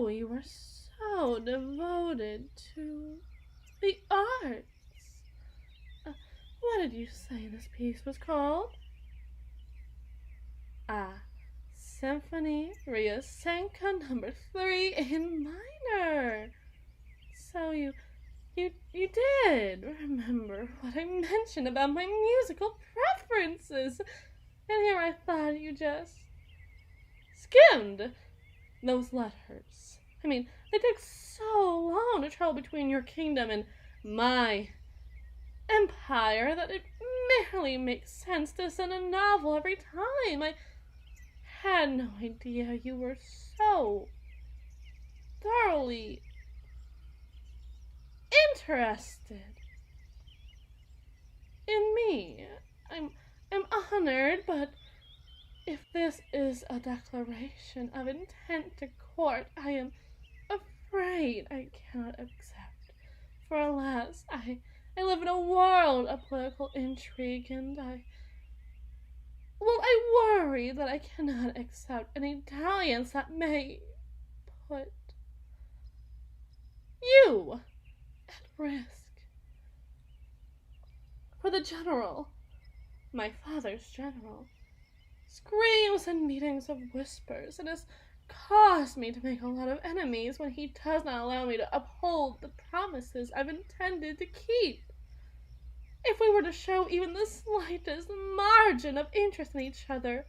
knew you were so devoted to the arts. What did you say this piece was called? Symphony Ryosenka number 3 in minor. So you did remember what I mentioned about my musical preferences. And here I thought you just skimmed those letters. I mean, they took so long to travel between your kingdom and my empire that it barely makes sense to send a novel every time. I had no idea you were so thoroughly interested in me. I'm honored, but if this is a declaration of intent to court, I am afraid I cannot accept. For alas, I live in a world of political intrigue, and I worry that I cannot accept any dalliance that may put you at risk. For the general, my father's general, screams and meetings of whispers, and has caused me to make a lot of enemies when he does not allow me to uphold the promises I've intended to keep. If we were to show even the slightest margin of interest in each other,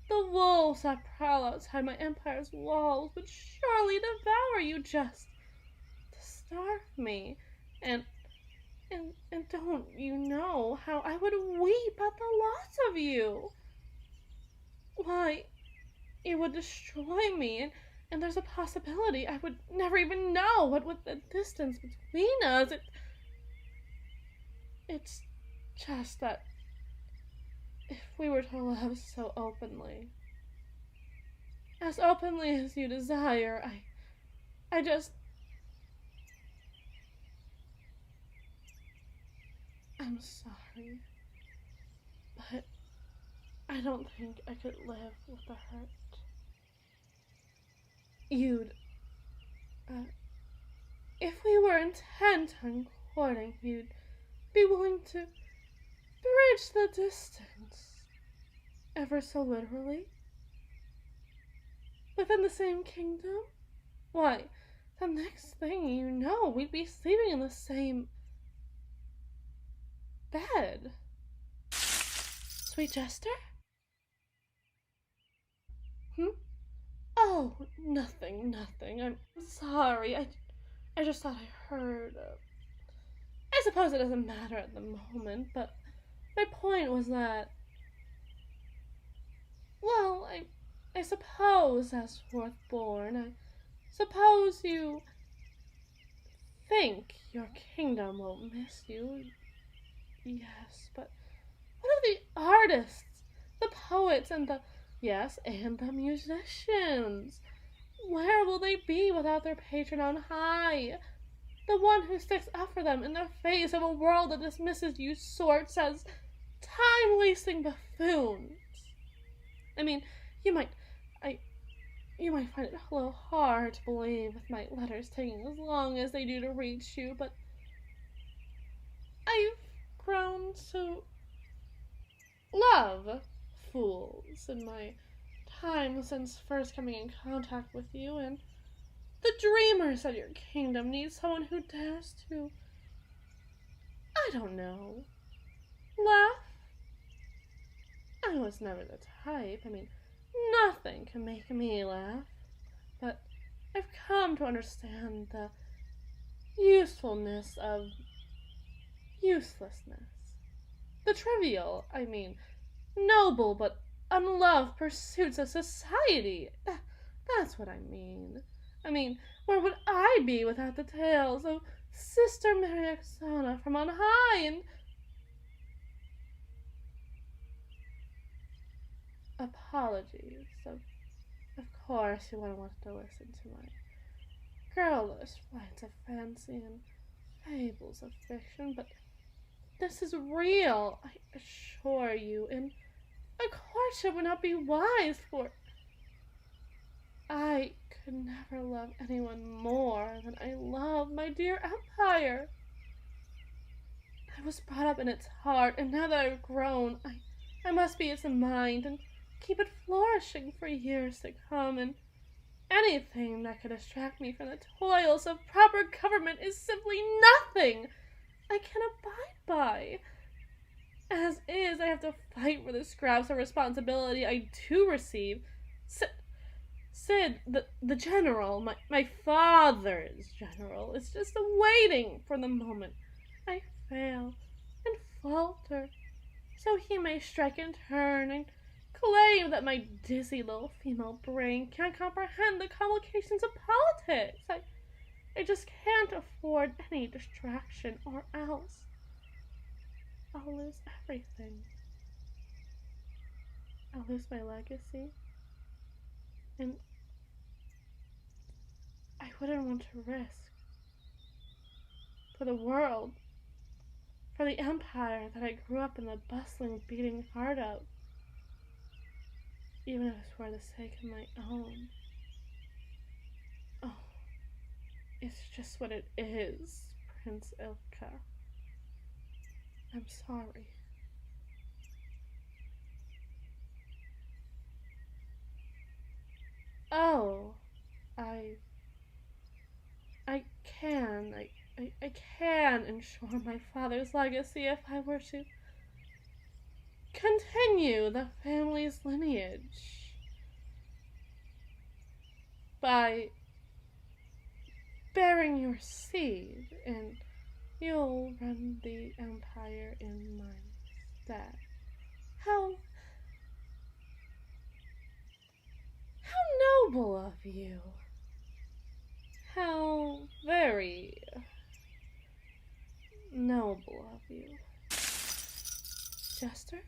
the wolves that prowl outside my empire's walls would surely devour you just to starve me. And don't you know how I would weep at the loss of you? Why, it would destroy me, and there's a possibility I would never even know what with the distance between us. It's just that if we were to love so openly, as openly as you desire, I'm sorry, but I don't think I could live with the hurt. If we were intent on courting, you'd be willing to bridge the distance, ever so literally, within the same kingdom. Why, the next thing you know, we'd be sleeping in the same bed. Sweet Jester? Oh, nothing. I'm sorry. I just thought I heard. I suppose it doesn't matter at the moment, but my point was that, well, I suppose as fourthborn, I suppose you think your kingdom won't miss you. Yes, but what of the artists, the poets, and the musicians? Where will they be without their patron on high? The one who sticks up for them in the face of a world that dismisses you sorts as time-wasting buffoons. I mean, you might find it a little hard to believe with my letters taking as long as they do to reach you, but I've grown to love fools in my time since first coming in contact with you, and the dreamers of your kingdom need someone who dares to, I don't know, laugh. I was never the type. I mean, nothing can make me laugh. But I've come to understand the usefulness of uselessness. The trivial, noble but unloved pursuits of society. That's what I mean. Where would I be without the tales of Sister Mary Oksana from on high, and apologies. Of course you wouldn't want to listen to my girlish flights of fancy and fables of fiction, but this is real, I assure you, and a courtship would not be wise for I could never love anyone more than I love my dear empire. I was brought up in its heart, and now that I've grown, I must be its mind and keep it flourishing for years to come, and anything that could distract me from the toils of proper government is simply nothing I can abide by. As is, I have to fight for the scraps of responsibility I do receive. Sid, the general, my father's general, is just waiting for the moment I fail and falter, so he may strike in turn and claim that my dizzy little female brain can't comprehend the complications of politics. I just can't afford any distraction, or else I'll lose everything. I'll lose my legacy, and I wouldn't want to risk, for the world, for the empire that I grew up in the bustling, beating heart of, even if it's for the sake of my own. Oh, it's just what it is, Prince Ilka. I'm sorry. Oh, I can ensure my father's legacy if I were to continue the family's lineage by bearing your seed, and you'll run the empire in my stead. How noble of you. How very noble of you. Jester?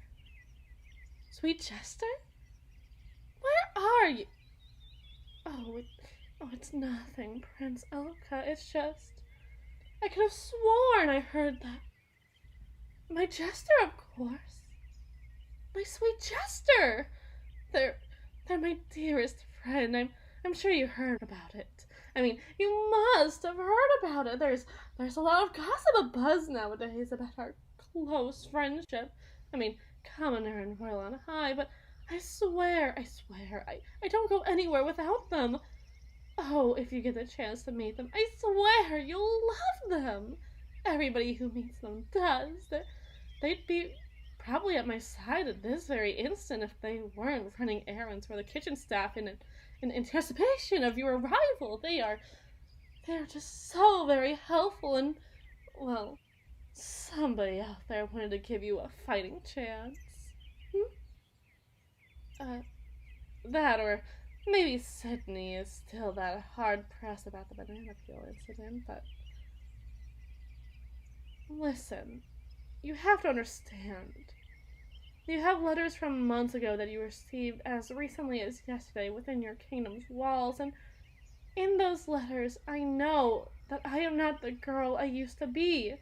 Sweet Jester? Where are you? Oh, it's nothing, Prince Ilka. It's just, I could have sworn I heard that. My Jester, of course. My sweet Jester. They're my dearest friend. I'm sure you heard about it. I mean, you must have heard about it. There's a lot of gossip abuzz nowadays about our close friendship. I mean, commoner and royal on high, but I swear, I don't go anywhere without them. Oh, if you get the chance to meet them, I swear you'll love them. Everybody who meets them does. They'd be probably at my side at this very instant if they weren't running errands for the kitchen staff in anticipation of your arrival. They are just so very helpful, and, well, somebody out there wanted to give you a fighting chance. That, or maybe Sydney is still that hard pressed about the banana peel incident, but listen, you have to understand. You have letters from months ago that you received as recently as yesterday within your kingdom's walls, and in those letters I know that I am not the girl I used to be.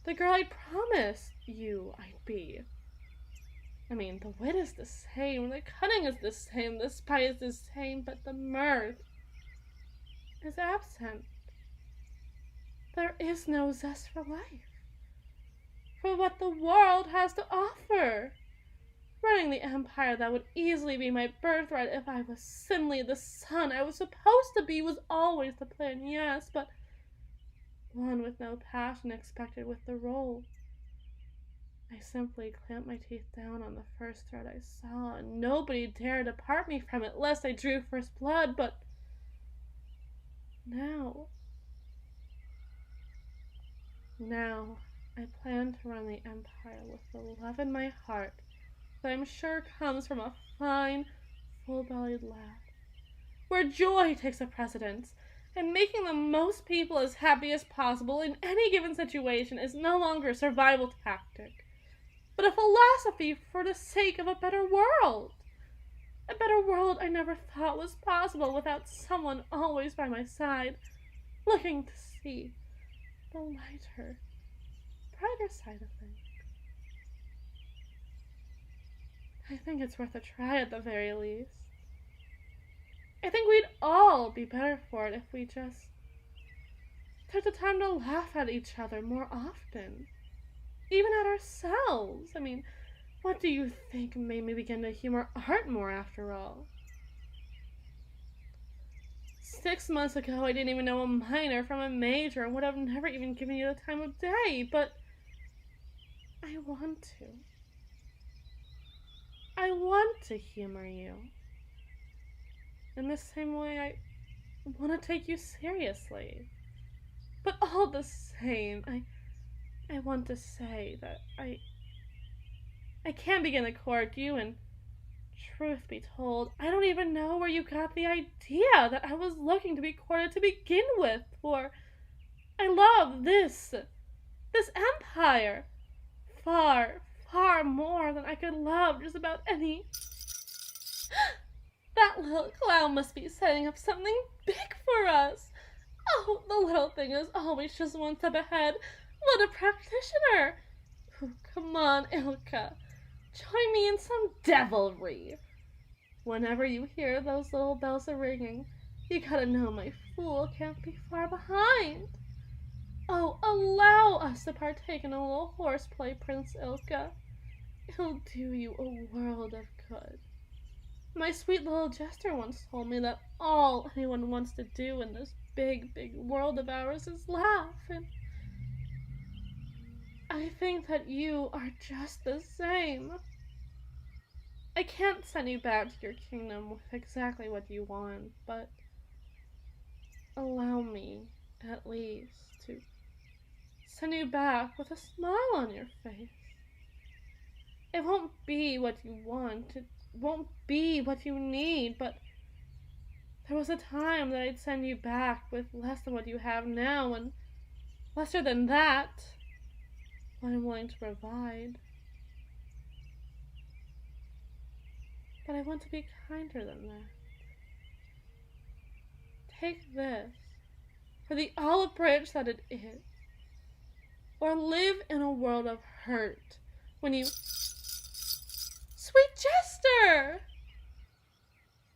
The girl I promised you I'd be. I mean, the wit is the same, the cunning is the same, the spite is the same, but the mirth is absent. There is no zest for life, for what the world has to offer. Running the empire that would easily be my birthright if I was simply the son I was supposed to be was always the plan, yes, but one with no passion expected with the role. I simply clamped my teeth down on the first thread I saw, and nobody dared to part me from it lest I drew first blood, but now I plan to run the empire with the love in my heart that I'm sure comes from a fine, full-bellied lad, where joy takes a precedence, and making the most people as happy as possible in any given situation is no longer a survival tactic, but a philosophy for the sake of a better world. A better world I never thought was possible without someone always by my side, looking to see the lighter, brighter side of things. I think it's worth a try at the very least. I think we'd all be better for it if we just took the time to laugh at each other more often. Even at ourselves. I mean, what do you think made me begin to humor art more after all? 6 months ago, I didn't even know a minor from a major and would have never even given you the time of day, but I want to. I want to humor you. In the same way, I want to take you seriously. But all the same, I want to say that I can't begin to court you, and truth be told, I don't even know where you got the idea that I was looking to be courted to begin with, for I love this empire far, far more than I could love just about any. That little clown must be setting up something big for us. Oh, the little thing is always just one step ahead. What a practitioner! Oh, come on, Ilka. Join me in some devilry. Whenever you hear those little bells are ringing, you gotta know my fool can't be far behind. Oh, allow us to partake in a little horseplay, Prince Ilka. It'll do you a world of good. My sweet little jester once told me that all anyone wants to do in this big, big world of ours is laugh, and I think that you are just the same. I can't send you back to your kingdom with exactly what you want, but allow me, at least, to send you back with a smile on your face. It won't be what you want, it won't be what you need, but there was a time that I'd send you back with less than what you have now, and lesser than that, what I'm willing to provide. But I want to be kinder than that. Take this for the olive branch that it is, or live in a world of hurt when you... Sweet Jester!